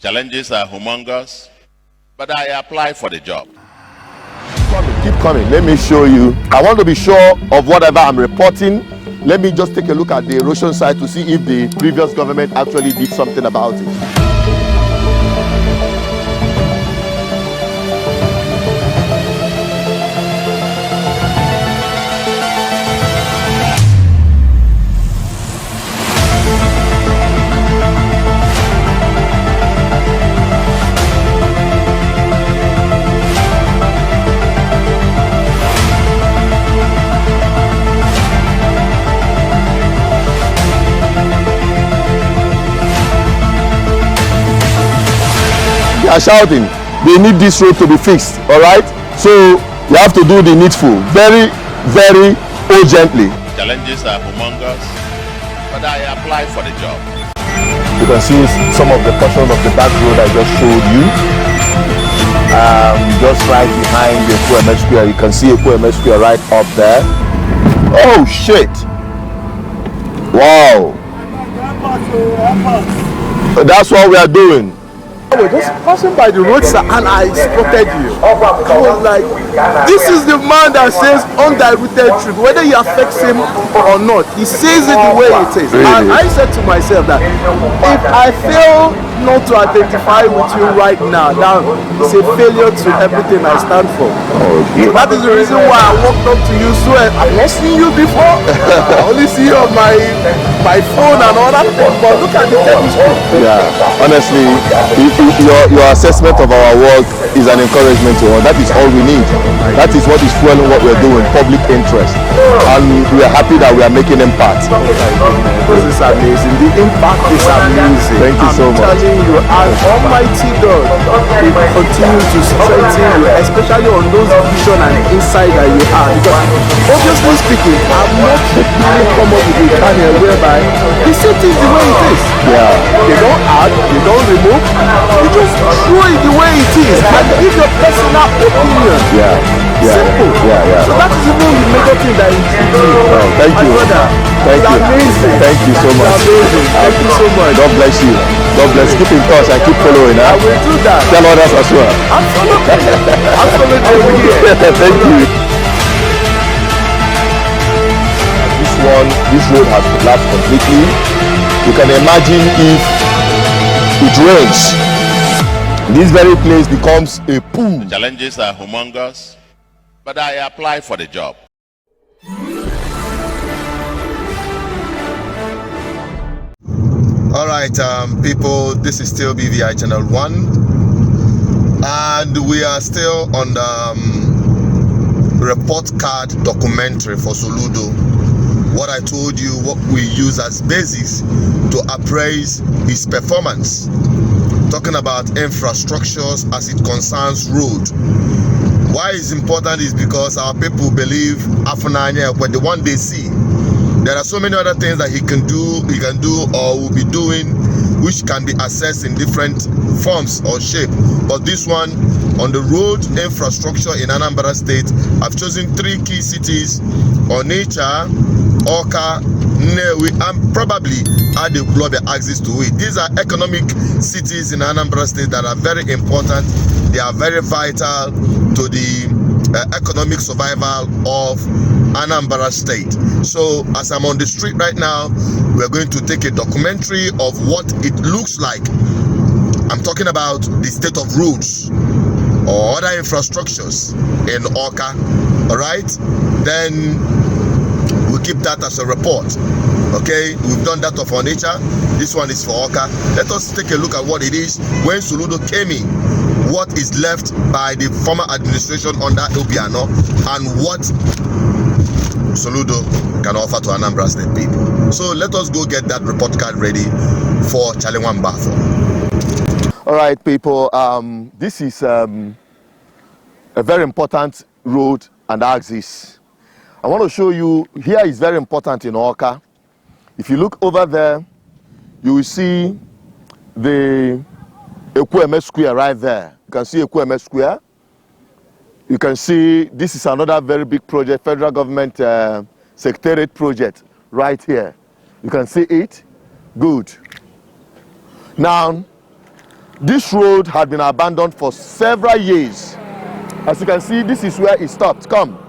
challenges are humongous, but I apply for the job. Keep coming. Let me show you. I want to be sure of whatever I'm reporting. Let me just take a look at the erosion side to see if the previous government actually did something about it. Are shouting they need this road to be fixed, all right? So you have to do the needful very, very urgently. Challenges are humongous, but I apply for the job. You can see some of the portion of the back road I just showed you. Just right behind the QMS Square, you can see a QMS Square right up there. Oh shit! Wow! That's what we are doing. I was just passing by the roadside and I spotted you. I was like, this is the man that says undiluted truth, whether it affects him or not. He says it the way it is. Really? And I said to myself that if I fail not to identify with you right now, that is a failure to everything I stand for. Okay. So that is the reason why I walked up to you. So I've not seen you before. I only see you on my phone and all that thing. But look at the telescope. Yeah, honestly, your assessment of our work is an encouragement to us. That is all we need. That is what is fueling what we're doing, public interest. And we are happy that we are making impact. This is amazing. The impact is amazing. Thank you so much. I'm telling you, as Almighty God will continue to strengthen you, especially on those vision and insight that you have. Because obviously speaking, I'm not really come up with a channel whereby the city is the way it is. Yeah. They don't add, they don't remove, they just show it the way it is and give your personal opinion. Yeah. Yeah. Simple. Yeah. So that is even the major thing that intrigues me. Oh, thank you. Brother, thank you. Amazing. Thank you so much. It's amazing. Thank you so much. God bless you. God bless. Keep in touch and keep following. I will do that. Tell others as well. Absolutely. Absolutely. Thank you. This road has collapsed completely. You can imagine if it rains, this very place becomes a pool. The challenges are humongous, but I apply for the job. All right, people, this is still BVI Channel 1, and we are still on the report card documentary for Soludo. What I told you, what we use as basis to appraise his performance. Talking about infrastructures as it concerns road. Why it's important is because our people believe Afunanya, when the one they see, there are so many other things that he can do or will be doing, which can be assessed in different forms or shape. But this one, on the road infrastructure in Anambra State, I've chosen 3 key cities: Onitsha, Awka, Nnewi, and probably Adekunle access to it. These are economic cities in Anambra State that are very important. They are very vital to the economic survival of Anambra State. So as I'm on the street right now, we're going to take a documentary of what it looks like. I'm talking about the state of roads or other infrastructures in Awka. All right, then we'll keep that as a report. Okay, we've done that of Onitsha. This one is for Awka. Let us take a look at what it is when Soludo came in, what is left by the former administration under Obiano, and what Soludo can offer to Anambra State people. So let us go get that report card ready for Chalewan Batho. All right, people, this is a very important road and axis. I want to show you, here is very important in Awka. If you look over there, you will see the QMS Square right there. You can see QMS Square. You can see this is another very big project, federal government secretariat project right here. You can see it. Good. Now, This road had been abandoned for several years. As you can see, this is where it stopped. Come,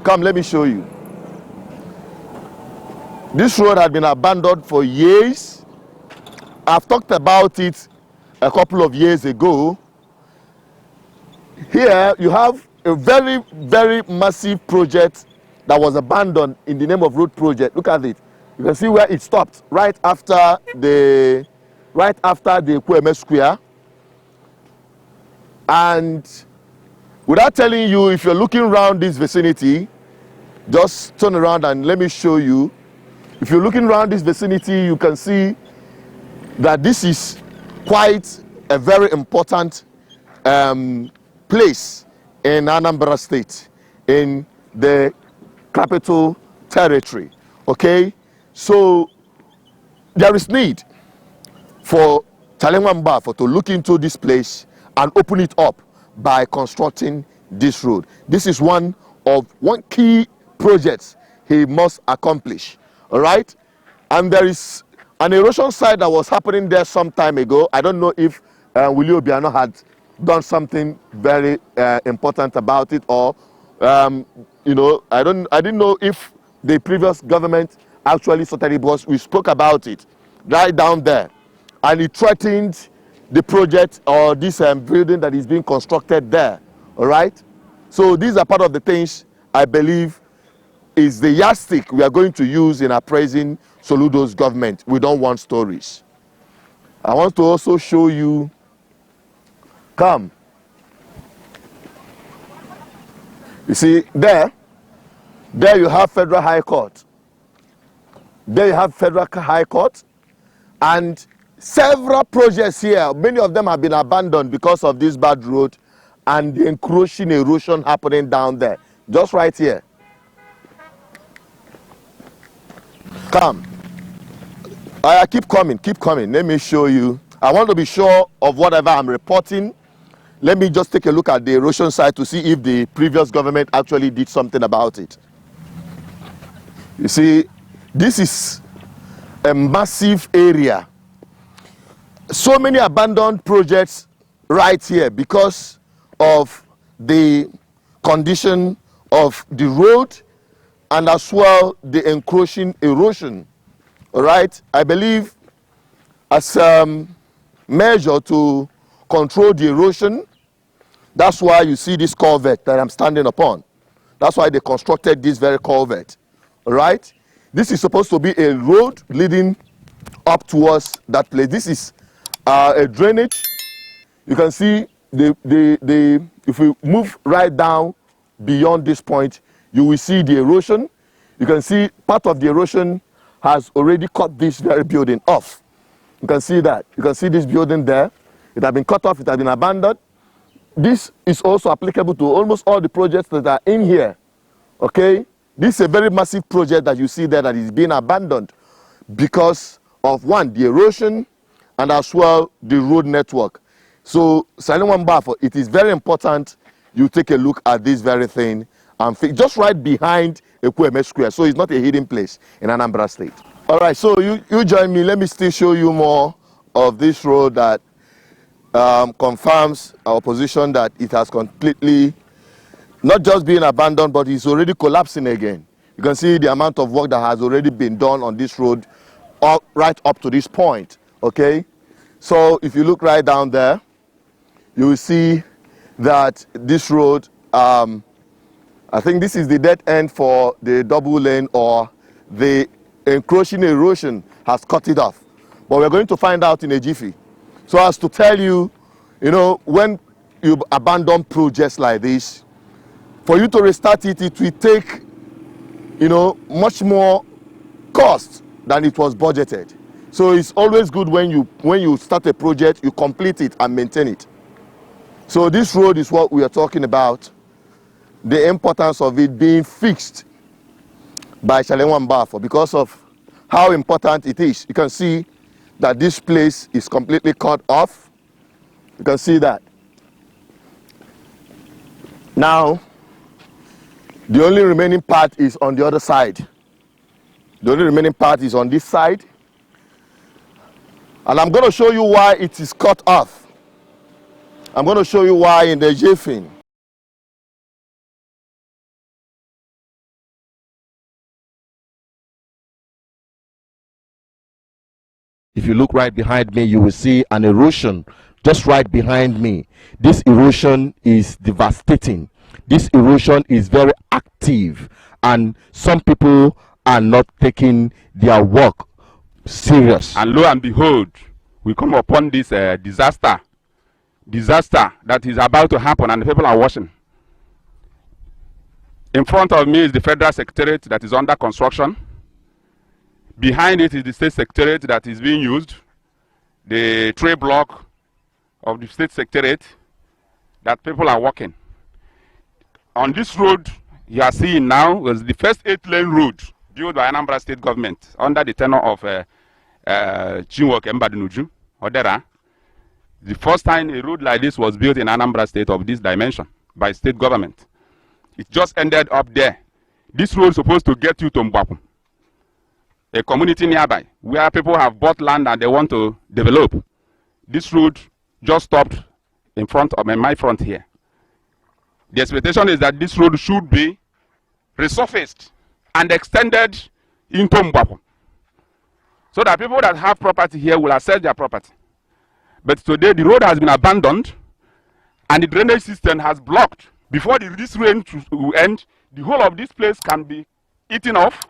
let me show you. This road had been abandoned for years. I've talked about it a couple of years ago. Here you have a very, very massive project that was abandoned in the name of road project. Look at it. You can see where it stopped right after the Kweme Square. And without telling you, if you're looking around this vicinity, just turn around and let me show you. If you're looking around this vicinity, you can see that this is quite a very important place in Anambra State, in the capital territory. Okay, so there is need for Talengwamba to look into this place and open it up by constructing this road. This is one key project he must accomplish. All right, and there is an erosion site that was happening there some time ago. I don't know if Willie Obiano had done something very important about it, or you know, I didn't know if the previous government actually sorted it, because we spoke about it right down there, and it threatened the project or this building that is being constructed there. All right, so these are part of the things I believe is the yardstick we are going to use in appraising Soludo's government. We don't want stories. I want to also show you, come. You see, there you have Federal High Court. There you have Federal High Court, and several projects here, many of them have been abandoned because of this bad road and the erosion happening down there. Just right here. Come. Keep coming. Let me show you. I want to be sure of whatever I'm reporting. Let me just take a look at the erosion side to see if the previous government actually did something about it. You see, this is a massive area. So many abandoned projects right here because of the condition of the road and as well the encroaching erosion. All right, I believe as a measure to control the erosion, that's why you see this culvert that I'm standing upon. That's why they constructed this very culvert. All right, this is supposed to be a road leading up towards that place. This is a drainage. You can see if we move right down beyond this point, you will see the erosion. You can see part of the erosion has already cut this very building off. You can see that. You can see this building there. It has been cut off. It has been abandoned. This is also applicable to almost all the projects that are in here. Okay? This is a very massive project that you see there that is being abandoned because of, one, the erosion, and as well the road network. So, Salingwamba, it is very important you take a look at this very thing, and just right behind Kweme Square. So it's not a hidden place in Anambra State. All right, so you join me. Let me still show you more of this road that confirms our position that it has completely not just been abandoned, but it's already collapsing again. You can see the amount of work that has already been done on this road right up to this point. Okay, so if you look right down there, you will see that this road, I think this is the dead end for the double lane, or the encroaching erosion has cut it off. But we're going to find out in a jiffy. So as to tell you, you know, when you abandon projects like this, for you to restart it, it will take, you know, much more cost than it was budgeted. So it's always good when you start a project, you complete it and maintain it. So this road is what we are talking about, the importance of it being fixed by Salingwamba because of how important it is. You can see that this place is completely cut off. You can see that. Now, the only remaining part is on the other side. The only remaining part is on this side. And I'm going to show you why it is cut off. I'm going to show you why in the jiffy. If you look right behind me, you will see an erosion just right behind me. This erosion is devastating. This erosion is very active, and some people are not taking their work serious. And lo and behold, we come upon this disaster that is about to happen, and the people are watching. In front of me is the Federal Secretariat that is under construction. Behind it is the State Secretariat that is being used. The tray block of the State Secretariat that people are walking. On this road you are seeing now was the first 8-lane road built by Anambra State government under the tenure of Chinwoke Mbadinuju, Odera. The first time a road like this was built in Anambra State of this dimension by state government. It just ended up there. This road is supposed to get you to Mbapu, a community nearby where people have bought land and they want to develop. This road just stopped in front of my front here. The expectation is that this road should be resurfaced and extended into Mbapu, so that people that have property here will access their property. But today the road has been abandoned and the drainage system has blocked. Before this rain will end, the whole of this place can be eaten off,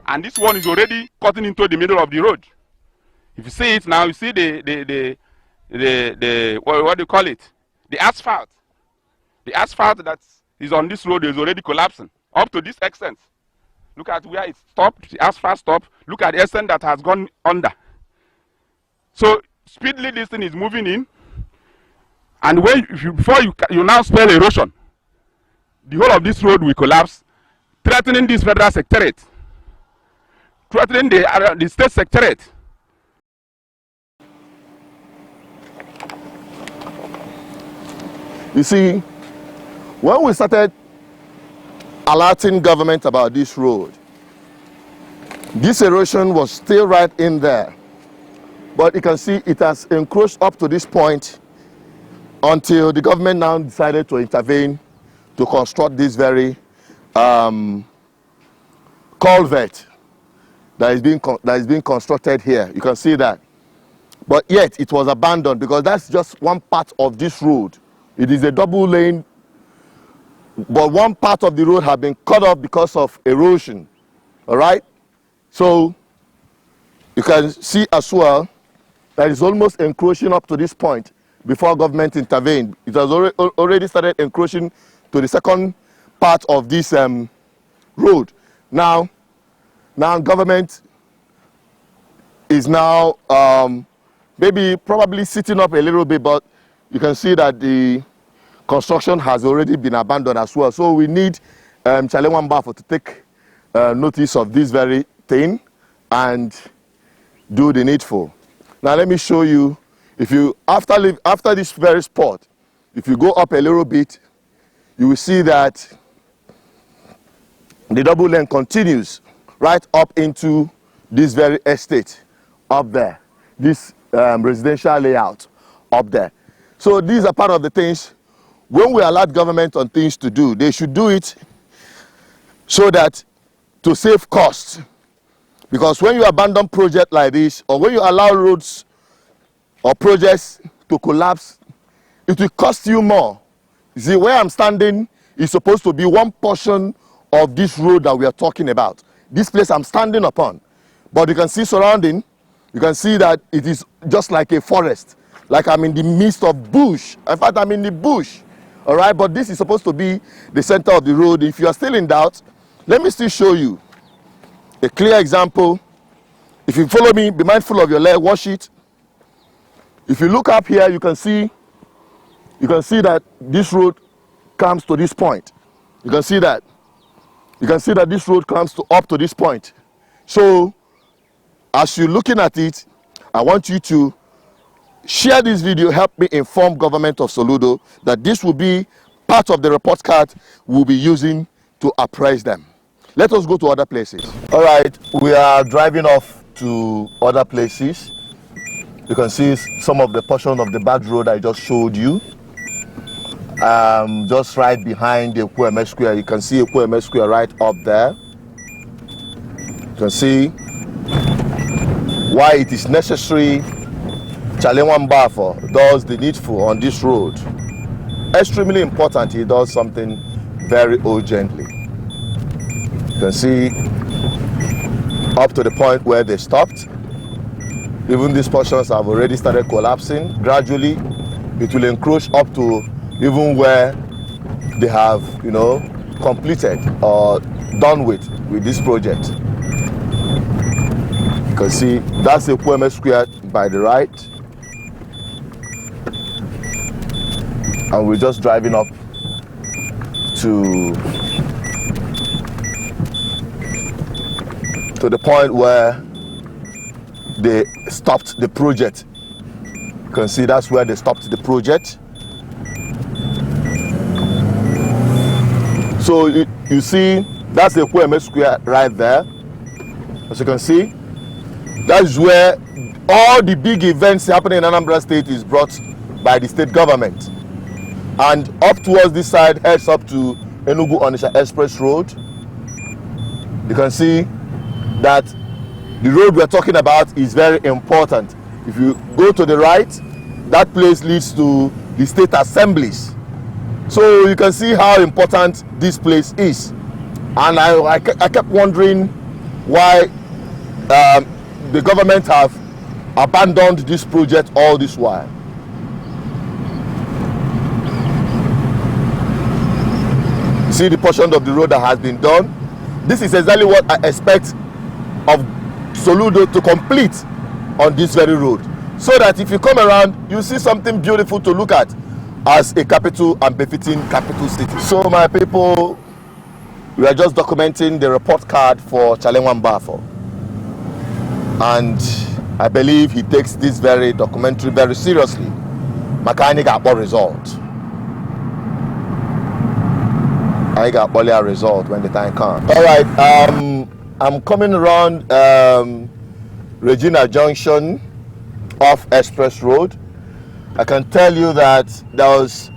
and this one is already cutting into the middle of the road. If you see it now, you see the what do you call it? The asphalt. The asphalt that is on this road is already collapsing up to this extent. Look at where it stopped, the asphalt stopped. Look at the extent that has gone under. So speedily this thing is moving in, and when before you now spell erosion, the whole of this road will collapse, threatening this Federal Secretariat, threatening the State Secretariat. You see, when we started alerting government about this road, this erosion was still right in there. But you can see it has encroached up to this point until the government now decided to intervene to construct this very culvert that is being constructed here. You can see that. But yet it was abandoned because that's just one part of this road. It is a double lane, but one part of the road has been cut off because of erosion. All right? So you can see as well that it's almost encroaching up to this point before government intervened. It has already started encroaching to the second part of this road. Now government is now probably sitting up a little bit, but you can see that the construction has already been abandoned as well. So we need Chale Wambafo to take notice of this very thing and do the needful. Now let me show you, if you after this very spot, if you go up a little bit, you will see that the double lane continues right up into this very estate up there, this residential layout up there. So these are part of the things, when we allow government on things to do, they should do it so that to save costs. Because when you abandon project like this, or when you allow roads or projects to collapse, it will cost you more. You see, where I'm standing is supposed to be one portion of this road that we are talking about. This place I'm standing upon. But you can see surrounding, you can see that it is just like a forest. Like I'm in the midst of bush. In fact, I'm in the bush. All right, but this is supposed to be the center of the road. If you are still in doubt, let me still show you a clear example. If you follow me, be mindful of your leg, wash it. If you look up here, you can see that this road comes to this point. You can see that. You can see that this road comes up to this point. So, as you're looking at it, I want you to share this video, help me inform government of Soludo that this will be part of the report card we'll be using to appraise them. Let us go to other places. All right, we are driving off to other places. You can see some of the portion of the bad road I just showed you. just right behind the Kweme Square. You can see Kweme Square right up there. You can see why it is necessary Chalenwambafo does the needful on this road. Extremely important, he does something very urgently. You can see up to the point where they stopped. Even these portions have already started collapsing. Gradually, it will encroach up to even where they have, completed or done with this project. You can see that's the Kweme Square by the right. And we're just driving up to the point where they stopped the project. You can see that's where they stopped the project. So you see, that's the Kweme Square right there. As you can see, that's where all the big events happening in Anambra State is brought by the state government. And up towards this side heads up to Enugu Onitsha Express Road. You can see that the road we're talking about is very important. If you go to the right, that place leads to the state assemblies. So you can see how important this place is. And I kept wondering why the government have abandoned this project all this while. See the portion of the road that has been done. This is exactly what I expect of Soludo to complete on this very road, so that if you come around, you see something beautiful to look at as a capital and befitting capital city. So my people, we are just documenting the report card for Chalenwambafo, and I believe he takes this very documentary very seriously. Mechanic got result. I got a result when the time comes. All right, I'm coming around Regina Junction off Express Road. I can tell you that there was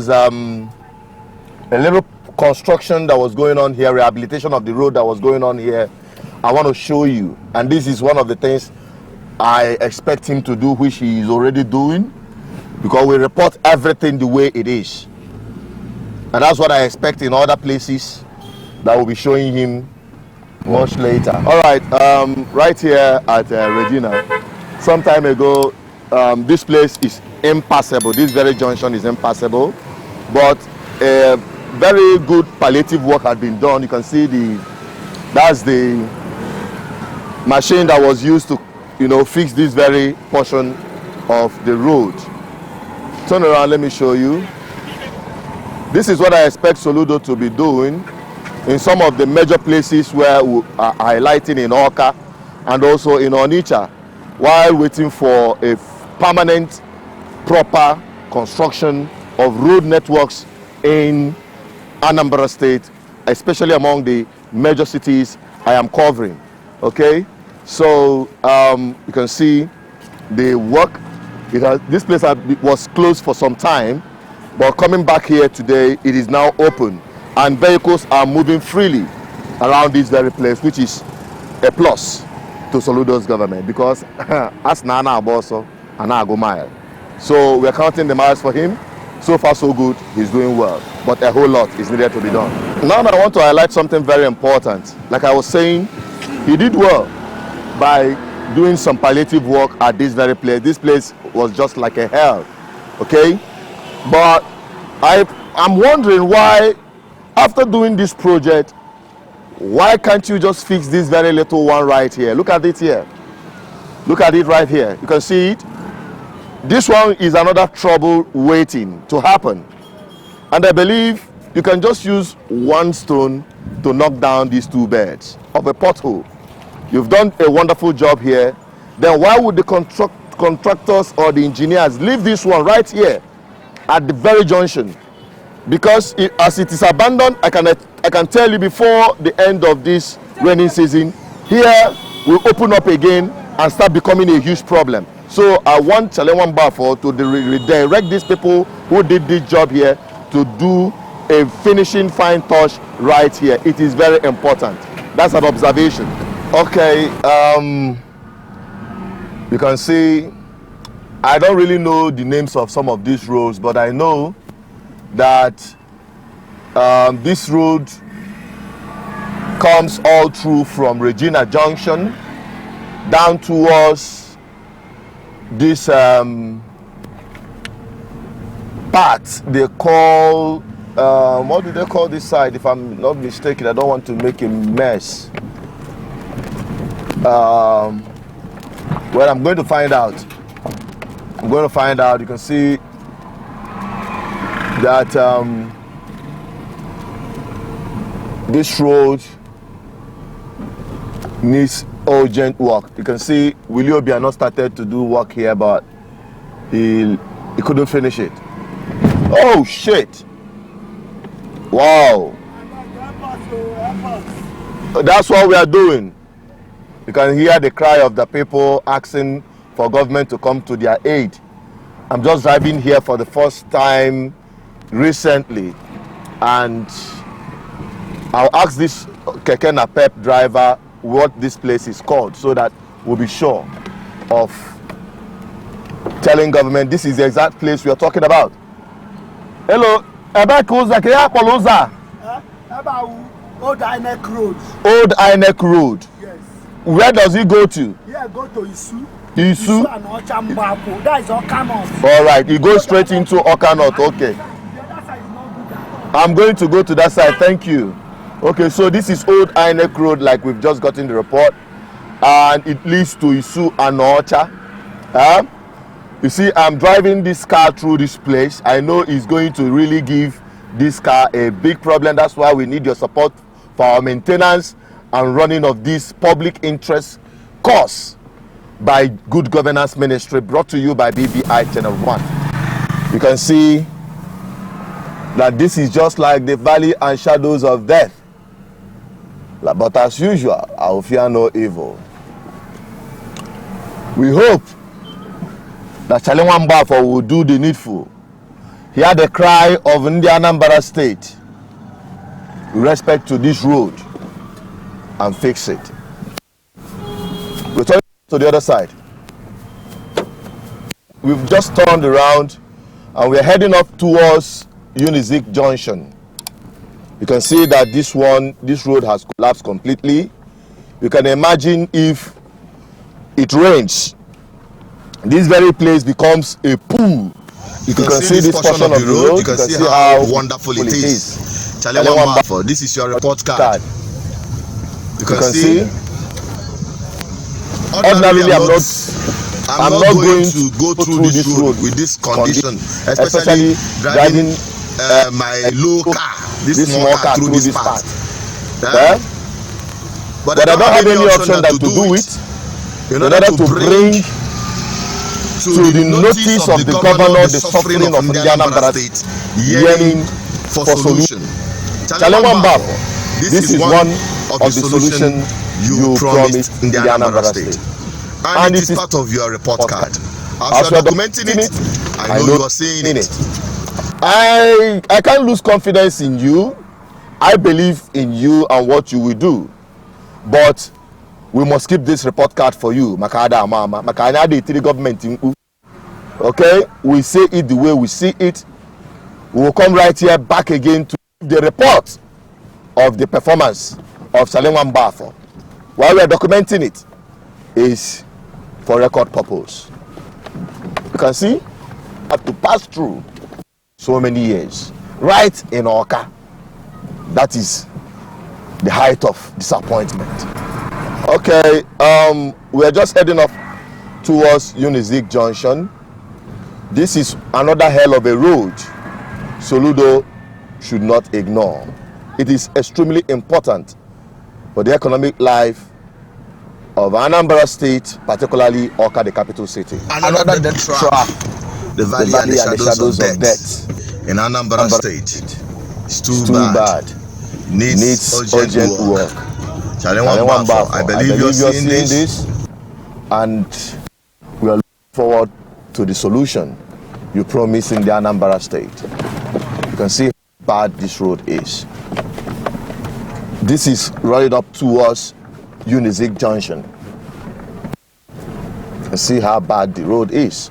a little construction that was going on here, rehabilitation of the road that was going on here. I want to show you, and this is one of the things I expect him to do, which he is already doing, because we report everything the way it is. And that's what I expect in other places that will be showing him much later. All right, right here at Regina, some time ago, this place is impassable. This very junction is impassable, but very good palliative work had been done. You can see that's the machine that was used to, fix this very portion of the road. Turn around, let me show you. This is what I expect Soludo to be doing in some of the major places where we are highlighting in Awka and also in Onitsha, while waiting for a permanent, proper construction of road networks in Anambra State, especially among the major cities I am covering. Okay, so you can see the work. This place was closed for some time, but coming back here today, it is now open, and vehicles are moving freely around this very place, which is a plus to Soludo's government, because as Nana Aboso and I go mile. So we're counting the miles for him. So far so good, he's doing well, but a whole lot is needed to be done. Now I want to highlight something very important. Like I was saying, he did well by doing some palliative work at this very place. This place was just like a hell, okay? But I'm wondering why, after doing this project, why can't you just fix this very little one right here? Look at it here. Look at it right here. You can see it. This one is another trouble waiting to happen. And I believe you can just use one stone to knock down these two beds of a pothole. You've done a wonderful job here. Then why would the contractors or the engineers leave this one right here at the very junction? Because as it is abandoned, I can tell you before the end of this rainy season, here will open up again and start becoming a huge problem. So I want Challenge Bafo to redirect these people who did this job here to do a finishing fine touch right here. It is very important. That's an observation. Okay, you can see I don't really know the names of some of these roads, but I know that this road comes all through from Regina Junction down towards this part they call what do they call this side? If I'm not mistaken, I don't want to make a mess. Well, I'm going to find out. You can see that this road needs urgent work. You can see Willie Obi not started to do work here, but he couldn't finish it. Oh shit! Wow! That's what we are doing. You can hear the cry of the people asking for government to come to their aid. I'm just driving here for the first time recently, and I'll ask this Keke Napep driver what this place is called so that we'll be sure of telling government this is the exact place we are talking about. Hello, Old INEC Road. Old INEC Road. Yes. Where does it go to? Yeah, go to Isu. Isu and Ochambapo. That is Awka North. All right, it goes straight into Awka North. Okay. The other side is not good. I'm going to go to that side. Thank you. Okay, so this is Old INEC Road, like we've just gotten the report, and it leads to Isu and Ocha. You see, I'm driving this car through this place. I know it's going to really give this car a big problem. That's why we need your support for our maintenance and running of this public interest course by Good Governance Ministry, brought to you by BVI Channel 1. You can see that this is just like the valley and shadows of death. But as usual, I will fear no evil. We hope that Challenge Bafo will do the needful. Hear the cry of Anambra State with respect to this road and fix it. We're turning to the other side. We've just turned around and we're heading up towards Unizik Junction. You can see that this road has collapsed completely. You can imagine if it rains, this very place becomes a pool. You can see this portion of the road. You can see how wonderful it is. Challenge Bafo, this is your report card. You can see. Ordinarily, I'm not going to go through this road with this condition, especially driving my low car, this small car through this part. But I don't have any option than to do it in order to bring to the notice of the governor the suffering of Anambra State, yearning for solution. Challenge Bafo, this is one of the solutions you promised in the Anambra State, and it is part of your report card. As you are documenting it, I know you are seeing it. I can't lose confidence in you. I believe in you and what you will do, but we must keep this report card for you. Makada mama, makanya the three government. Okay, we say it the way we see it. We will come right here back again to the report of the performance of Challenge Bafo. While we are documenting it, is for record purpose. You can see, have to pass through so many years, right in Awka. That is the height of disappointment. Okay, we are just heading up towards Unizik Junction. This is another hell of a road Soludo should not ignore. It is extremely important for the economic life of Anambra State, particularly Awka, the capital city. Another death trap, the valley and the shadows of death in Anambra State. It's too bad. Needs urgent work. Challenge Bafo, I believe you're seeing this, and we are forward to the solution you promised in the Anambra state. You can see how bad this road is. This is right up towards Unizik Junction. You can see how bad the road is.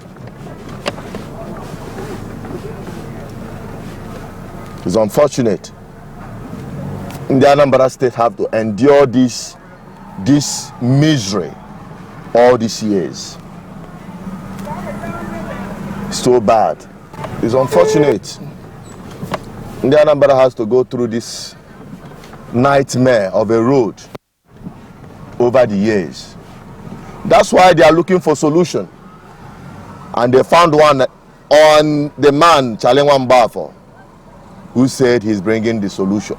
It's unfortunate. In the Anambra state have to endure this misery all these years. It's so bad. It's unfortunate. The Anambra has to go through this nightmare of a road over the years. That's why they are looking for solution. And they found one on the man, Chalenwan Bafo, who said he's bringing the solution.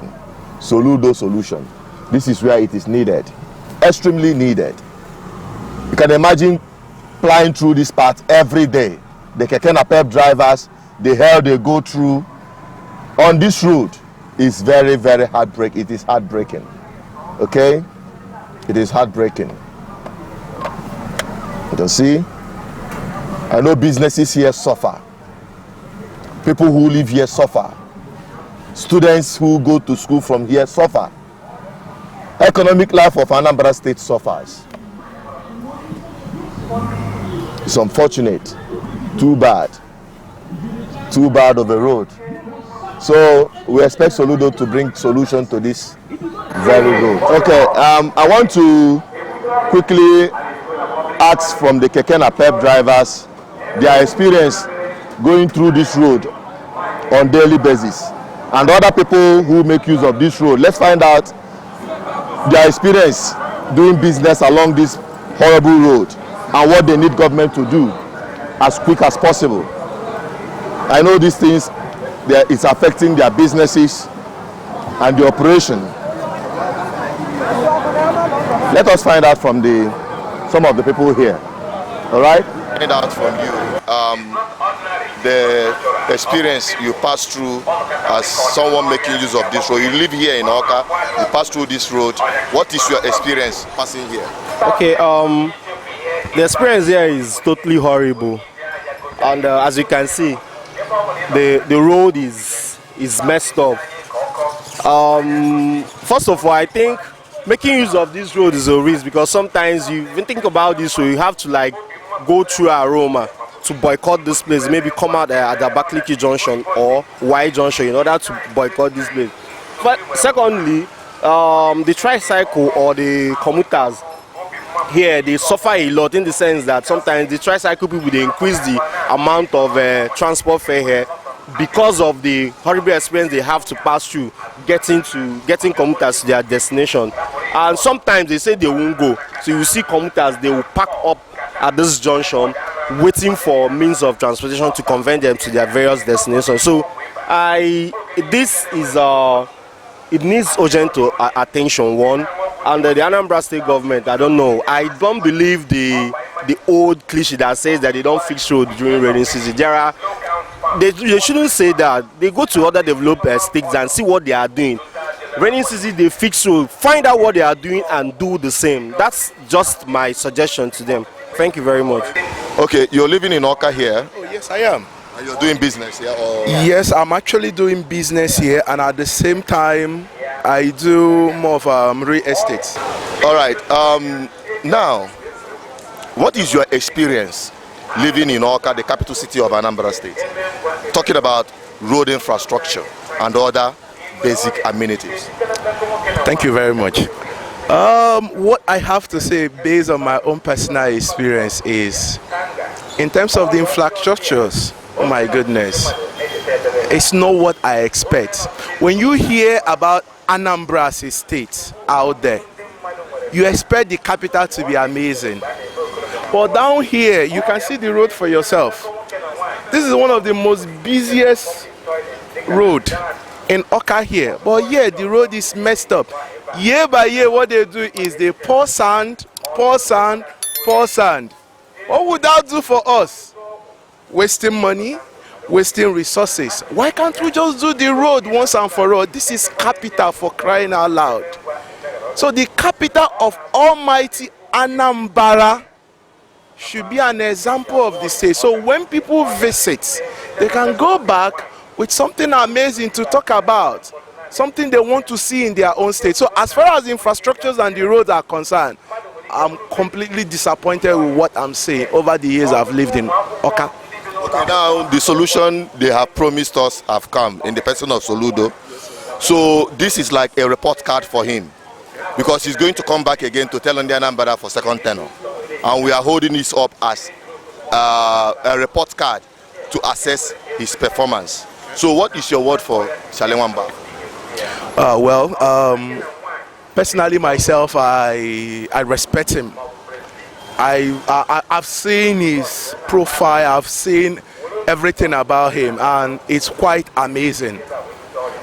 Soludo solution. This is where it is needed. Extremely needed. You can imagine flying through this part every day. The keke napep drivers, the hell they go through on this road is very, very heartbreaking. It is heartbreaking. Okay? It is heartbreaking. You can see? I know businesses here suffer. People who live here suffer. Students who go to school from here suffer. Economic life of Anambra State suffers. It's unfortunate. Too bad. Too bad of a road. So we expect Soludo to bring solution to this very road. Okay, I want to quickly ask from the keke napep drivers their experience going through this road on daily basis, and other people who make use of this road. Let's find out their experience doing business along this horrible road and what they need government to do as quick as possible. I know these things, it's affecting their businesses and the operation. Let us find out from some of the people here. All right? Find out from you the experience you passed through as someone making use of this road. You live here in Awka, you pass through this road. What is your experience passing here? Okay, the experience here is totally horrible, and as you can see, the road is messed up. First of all, I think making use of this road is a risk, because sometimes you even think about this road, you have to like go through Aroma to boycott this place, maybe come out at the Abakaliki Junction or Y Junction in order to boycott this place. But secondly, the tricycle or the commuters here, they suffer a lot, in the sense that sometimes the tricycle people, they increase the amount of transport fare here because of the horrible experience they have to pass through getting commuters to their destination. And sometimes they say they won't go, so you see commuters, they will pack up at this junction waiting for means of transportation to convey them to their various destinations. So this is it needs urgent attention, one. And the Anambra state government, I don't know, I don't believe the old cliche that says that they don't fix roads during rainy season. They shouldn't say that. They go to other developed states and see what they are doing. Rainy season, they fix roads, find out what they are doing and do the same. That's just my suggestion to them. Thank you very much. Okay, you're living in Awka here. Oh, yes, I am. And you're doing business here? Or? Yes, I'm actually doing business here, and at the same time, I do more of real estate. All right. Now, what is your experience living in Awka, the capital city of Anambra State, talking about road infrastructure and other basic amenities? Thank you very much. What I have to say based on my own personal experience is, in terms of the infrastructures, oh my goodness, it's not what I expect. When you hear about Anambra as a state out there, you expect the capital to be amazing. But down here, you can see the road for yourself. This is one of the most busiest road in Awka here. But yeah, the road is messed up. Year by year, what they do is they pour sand, pour sand, pour sand. What would that do for us? Wasting money, wasting resources. Why can't we just do the road once and for all? This is capital, for crying out loud. So the capital of almighty Anambra should be an example of the state. So when people visit, they can go back with something amazing to talk about, something they want to see in their own state. So as far as the infrastructures and the roads are concerned, I'm completely disappointed with what I'm seeing over the years I've lived in Awka. Okay, now the solution they have promised us have come in the person of Soludo. So this is like a report card for him, because he's going to come back again to tell Anambra for second tenure. And we are holding this up as a report card to assess his performance. So what is your word for Shalewamba? Personally myself, I respect him. I've seen his profile, I've seen everything about him, and it's quite amazing.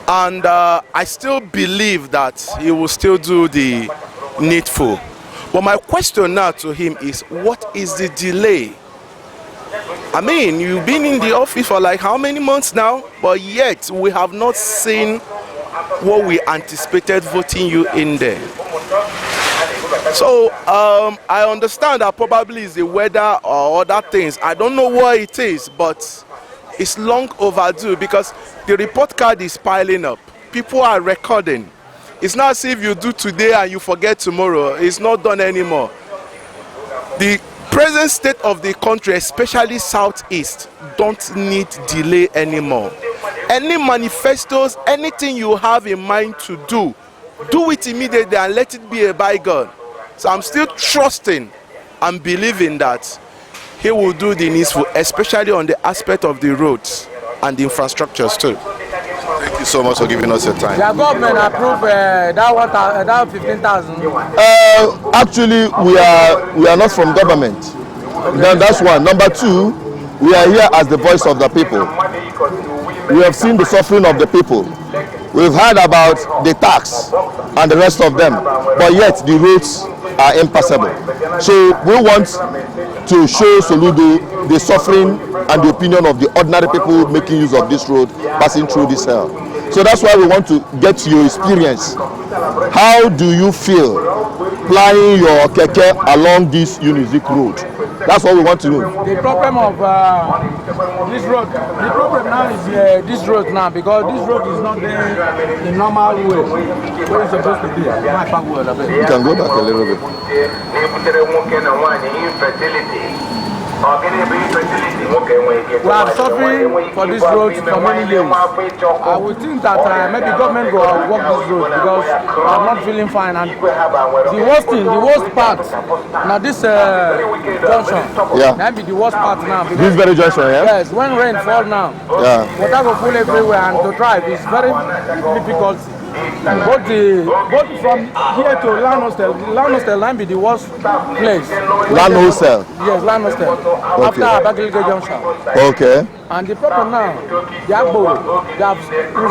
And I still believe that he will still do the needful. But my question now to him is, what is the delay? I mean, you've been in the office for like how many months now? But yet we have not seen what we anticipated voting you in there. So I understand that probably is the weather or other things. I don't know what it is, but it's long overdue because the report card is piling up. People are recording. It's not as if you do today and you forget tomorrow. It's not done anymore. The present state of the country, especially Southeast, don't need delay anymore. Any manifestos, anything you have in mind to do it immediately and let it be a bygone. So I'm still trusting and believing that he will do the needful, especially on the aspect of the roads and the infrastructures too. Thank you so much for giving us your time. The government approved that 15,000. Actually, we are not from government. Then that's one. Number two, we are here as the voice of the people. We have seen the suffering of the people. We've heard about the tax and the rest of them, but yet the roads are impassable. So we want to show Soludo the suffering and the opinion of the ordinary people making use of this road, passing through this hell. So that's why we want to get your experience. How do you feel plying your keke along this unique road? That's what we want to know. The problem of this road, the problem now is this road now, because this road is not there in normal way where it's supposed to be. You can go back a little bit. We are suffering for this road for many years. I would think that maybe government will work this road because I'm not feeling fine. And the worst part, now this junction, maybe the worst part now. This very junction, yeah? Yes, when rain falls now, water will full everywhere, and to drive is very difficult. Both from here to Land Hostel line be the worst place. Land Hostel? Yes, Land Hostel. Okay. After Abakaliki Junction. Okay. And the problem now, they are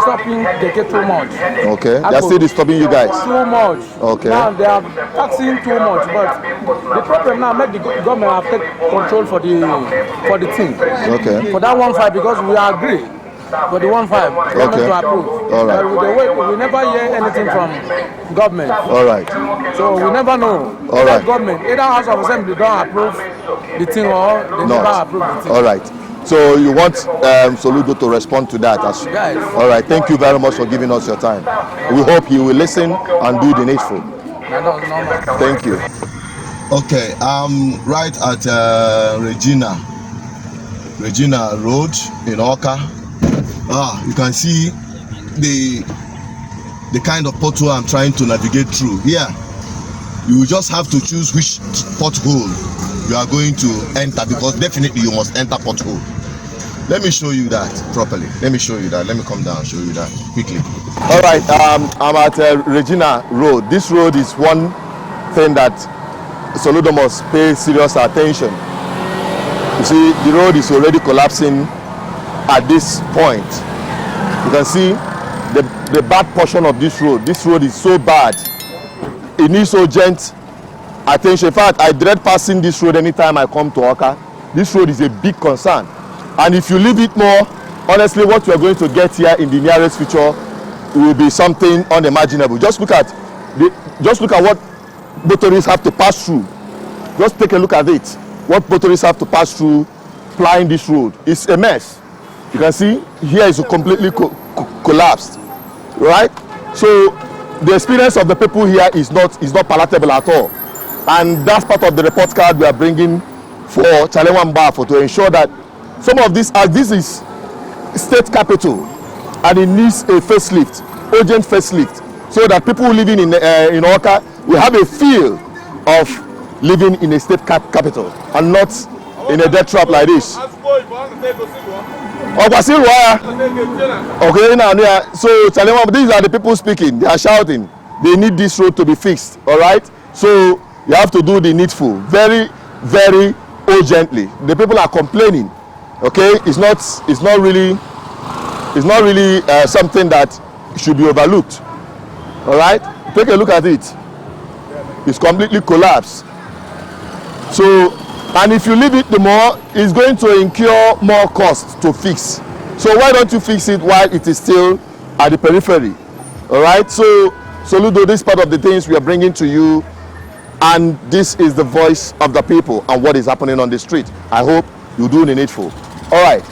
stopping the gate too much. Okay. They are still disturbing you guys? Too much. Okay. Now they are taxing too much, but the problem now, make the government have take control for the thing. Okay. For that 1.5, because we agree. For the 1.5, government to approve. All right. We never hear anything from government. All right. So we never know. All right. Government, either House of Assembly don't approve the thing or they never approve the thing. All right. So you want Soludo to respond to that? Yes. All right. Thank you very much for giving us your time. We hope he will listen and do the needful. Thank you. Okay. Right at Regina Road in Awka. You can see the kind of pothole I'm trying to navigate through. Here, you just have to choose which pothole you are going to enter, because definitely you must enter pothole. Let me show you that properly. Let me show you that. Let me come down and show you that quickly. All right, I'm at Regina Road. This road is one thing that Soludo must pay serious attention. You see, the road is already collapsing. At this point, you can see the bad portion of this road. This road is so bad. It needs urgent attention. In fact, I dread passing this road anytime I come to Awka. This road is a big concern. And if you leave it more, honestly, what we are going to get here in the nearest future will be something unimaginable. Just look at what motorists have to pass through. Just take a look at it. what motorists have to pass through plying this road. It's a mess. You can see here is completely collapsed, right? So the experience of the people here is not palatable at all, and that's part of the report card we are bringing for Anambra to ensure that some of this, as this is state capital and it needs a facelift, urgent facelift, so that people living in Awka will have a feel of living in a state capital and not in a death trap like this. Okay, now so these are the people speaking. They are shouting. They need this road to be fixed. All right. So you have to do the needful, very, very urgently. The people are complaining. Okay, it's not really something that should be overlooked. All right, take a look at it. It's completely collapsed. So, and if you leave it the more, it's going to incur more costs to fix. So why don't you fix it while it is still at the periphery? All right. So Soludo, this is part of the things we are bringing to you, and this is the voice of the people and what is happening on the street. I hope you do the needful. All right.